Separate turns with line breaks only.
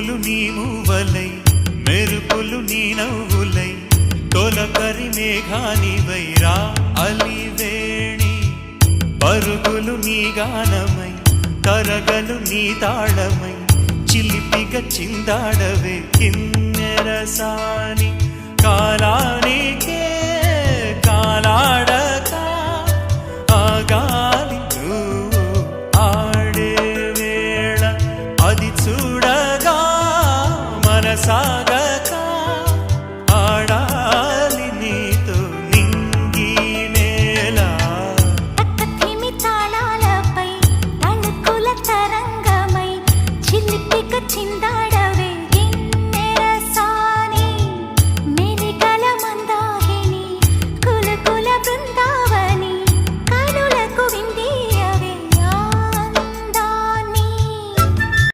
పువ్వులు నీ మూవలై మెరుపులు నీ నవ్వులై తొలకరి మేఘానివై రా అలివేణి పరుగులు నీ గానమై తరగలు నీ తాళమై చిలిపిగా చిందాడవే కిన్నెరసాని కాలానికే కాలాడక ఆగాలి నువ్వు ఆడే వేళ అది చూడగా మనసాగక ఆడాలి నీతో నింగి నేల
తక్కతిమి తాళాలపై తళుకుల తరంగమై చిలిపిక చిందా